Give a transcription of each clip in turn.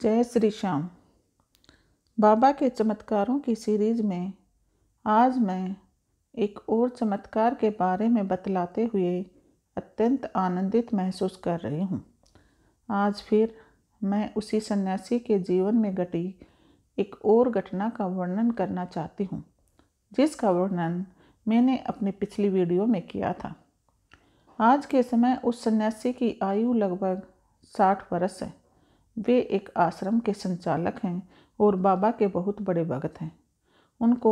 जय श्री श्याम। बाबा के चमत्कारों की सीरीज में आज मैं एक और चमत्कार के बारे में बतलाते हुए अत्यंत आनंदित महसूस कर रही हूँ। आज फिर मैं उसी सन्यासी के जीवन में घटी एक और घटना का वर्णन करना चाहती हूँ, जिसका वर्णन मैंने अपनी पिछली वीडियो में किया था। आज के समय उस सन्यासी की आयु लगभग 60 वर्ष है। वे एक आश्रम के संचालक हैं और बाबा के बहुत बड़े भक्त हैं। उनको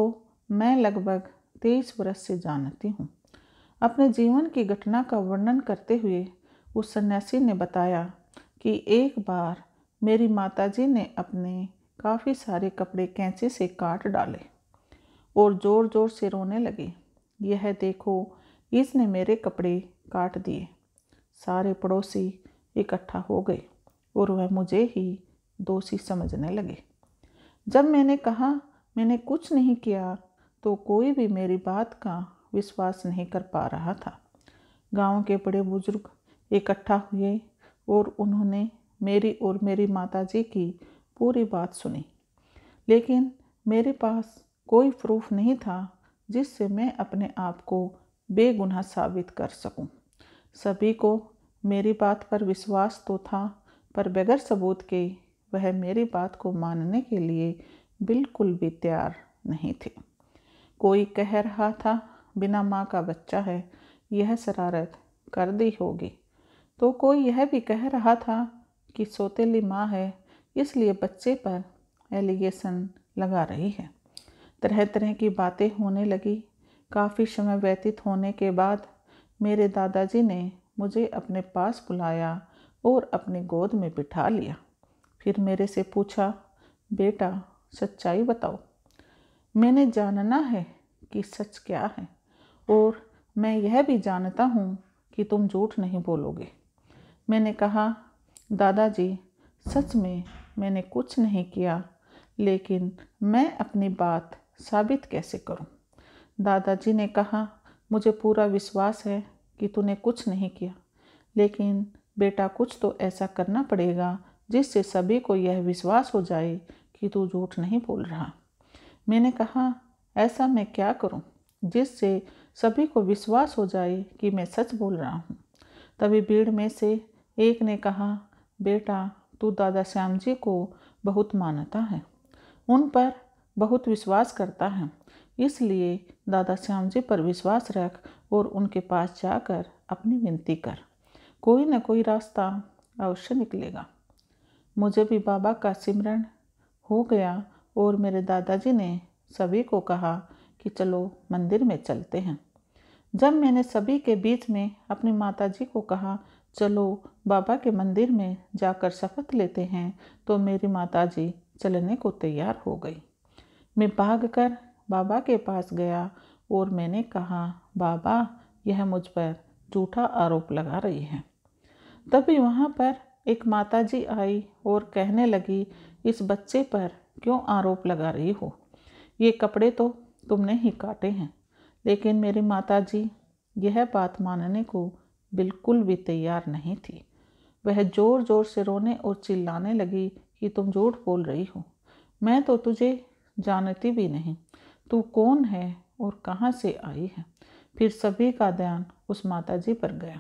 मैं लगभग 23 वर्ष से जानती हूँ। अपने जीवन की घटना का वर्णन करते हुए उस सन्यासी ने बताया कि एक बार मेरी माताजी ने अपने काफ़ी सारे कपड़े कैंची से काट डाले और ज़ोर ज़ोर से रोने लगी। यह देखो, इसने मेरे कपड़े काट दिए। सारे पड़ोसी इकट्ठा हो गए और वह मुझे ही दोषी समझने लगे। जब मैंने कहा मैंने कुछ नहीं किया तो कोई भी मेरी बात का विश्वास नहीं कर पा रहा था। गांव के बड़े बुजुर्ग इकट्ठा हुए और उन्होंने मेरी और मेरी माताजी की पूरी बात सुनी, लेकिन मेरे पास कोई प्रूफ नहीं था जिससे मैं अपने आप को बेगुनाह साबित कर सकूं। सभी को मेरी बात पर विश्वास तो था, पर बगैर सबूत के वह मेरी बात को मानने के लिए बिल्कुल भी तैयार नहीं थे। कोई कह रहा था बिना माँ का बच्चा है, यह शरारत कर दी होगी, तो कोई यह भी कह रहा था कि सौतेली माँ है, इसलिए बच्चे पर एलिगेशन लगा रही है। तरह तरह की बातें होने लगी। काफ़ी समय व्यतीत होने के बाद मेरे दादाजी ने मुझे अपने पास बुलाया और अपनी गोद में बिठा लिया। फिर मेरे से पूछा, बेटा सच्चाई बताओ, मैंने जानना है कि सच क्या है और मैं यह भी जानता हूँ कि तुम झूठ नहीं बोलोगे। मैंने कहा, दादाजी सच में मैंने कुछ नहीं किया, लेकिन मैं अपनी बात साबित कैसे करूँ। दादाजी ने कहा, मुझे पूरा विश्वास है कि तूने कुछ नहीं किया, लेकिन बेटा कुछ तो ऐसा करना पड़ेगा जिससे सभी को यह विश्वास हो जाए कि तू झूठ नहीं बोल रहा। मैंने कहा, ऐसा मैं क्या करूं जिससे सभी को विश्वास हो जाए कि मैं सच बोल रहा हूं। तभी भीड़ में से एक ने कहा, बेटा तू दादा श्याम जी को बहुत मानता है, उन पर बहुत विश्वास करता है, इसलिए दादा श्याम जी पर विश्वास रख और उनके पास जाकर अपनी विनती कर, कोई न कोई रास्ता अवश्य निकलेगा। मुझे भी बाबा का सिमरन हो गया और मेरे दादाजी ने सभी को कहा कि चलो मंदिर में चलते हैं। जब मैंने सभी के बीच में अपनी माताजी को कहा चलो बाबा के मंदिर में जाकर शपथ लेते हैं, तो मेरी माताजी चलने को तैयार हो गई। मैं भागकर बाबा के पास गया और मैंने कहा, बाबा यह मुझ पर झूठा आरोप लगा रही है। तभी वहाँ पर एक माताजी आई और कहने लगी, इस बच्चे पर क्यों आरोप लगा रही हो, ये कपड़े तो तुमने ही काटे हैं। लेकिन मेरी माताजी यह बात मानने को बिल्कुल भी तैयार नहीं थी। वह ज़ोर ज़ोर से रोने और चिल्लाने लगी कि तुम झूठ बोल रही हो, मैं तो तुझे जानती भी नहीं, तू कौन है और कहाँ से आई है। फिर सभी का ध्यान उस माताजी पर गया।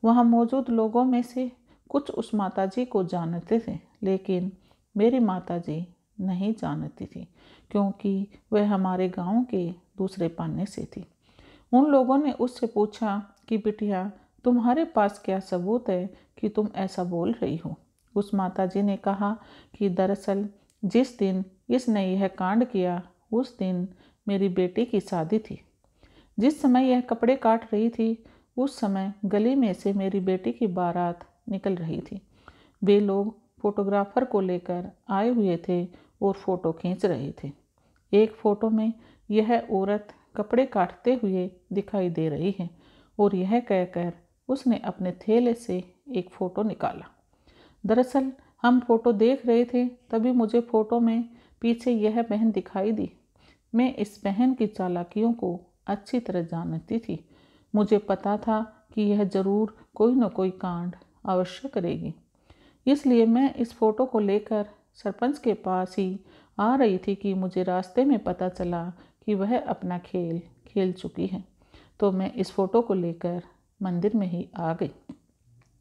वहाँ मौजूद लोगों में से कुछ उस माताजी को जानते थे, लेकिन मेरी माताजी नहीं जानती थी, क्योंकि वह हमारे गांव के दूसरे पाने से थी। उन लोगों ने उससे पूछा कि बिटिया तुम्हारे पास क्या सबूत है कि तुम ऐसा बोल रही हो। उस माताजी ने कहा कि दरअसल जिस दिन इसने यह कांड किया उस दिन मेरी बेटी की शादी थी। जिस समय यह कपड़े काट रही थी उस समय गली में से मेरी बेटी की बारात निकल रही थी। वे लोग फोटोग्राफर को लेकर आए हुए थे और फोटो खींच रहे थे। एक फोटो में यह औरत कपड़े काटते हुए दिखाई दे रही है और यह कहकर उसने अपने थैले से एक फ़ोटो निकाला। दरअसल हम फोटो देख रहे थे, तभी मुझे फ़ोटो में पीछे यह बहन दिखाई दी। मैं इस बहन की चालाकियों को अच्छी तरह जानती थी। मुझे पता था कि यह ज़रूर कोई न कोई कांड अवश्य करेगी। इसलिए मैं इस फ़ोटो को लेकर सरपंच के पास ही आ रही थी कि मुझे रास्ते में पता चला कि वह अपना खेल खेल चुकी है। तो मैं इस फ़ोटो को लेकर मंदिर में ही आ गई,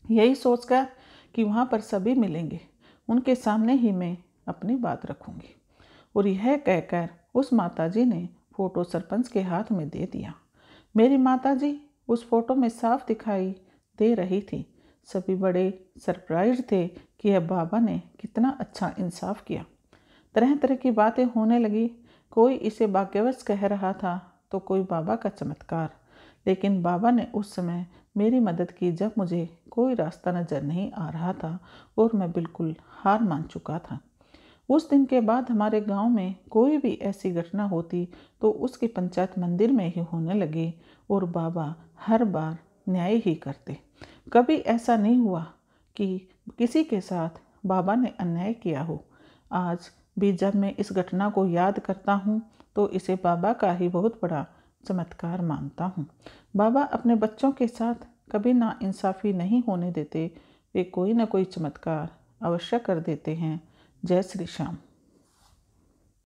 यही सोचकर कि वहाँ पर सभी मिलेंगे, उनके सामने ही मैं अपनी बात रखूँगी। और यह कहकर उस माताजी ने फ़ोटो सरपंच के हाथ में दे दिया। मेरी माताजी उस फ़ोटो में साफ दिखाई दे रही थी। सभी बड़े सरप्राइज थे कि अब बाबा ने कितना अच्छा इंसाफ किया। तरह तरह की बातें होने लगी। कोई इसे भाग्यवश कह रहा था तो कोई बाबा का चमत्कार। लेकिन बाबा ने उस समय मेरी मदद की जब मुझे कोई रास्ता नज़र नहीं आ रहा था और मैं बिल्कुल हार मान चुका था। उस दिन के बाद हमारे गांव में कोई भी ऐसी घटना होती तो उसकी पंचायत मंदिर में ही होने लगी और बाबा हर बार न्याय ही करते। कभी ऐसा नहीं हुआ कि किसी के साथ बाबा ने अन्याय किया हो। आज भी जब मैं इस घटना को याद करता हूँ तो इसे बाबा का ही बहुत बड़ा चमत्कार मानता हूँ। बाबा अपने बच्चों के साथ कभी नाइंसाफ़ी नहीं होने देते। वे कोई ना कोई चमत्कार अवश्य कर देते हैं। जय श्री श्याम।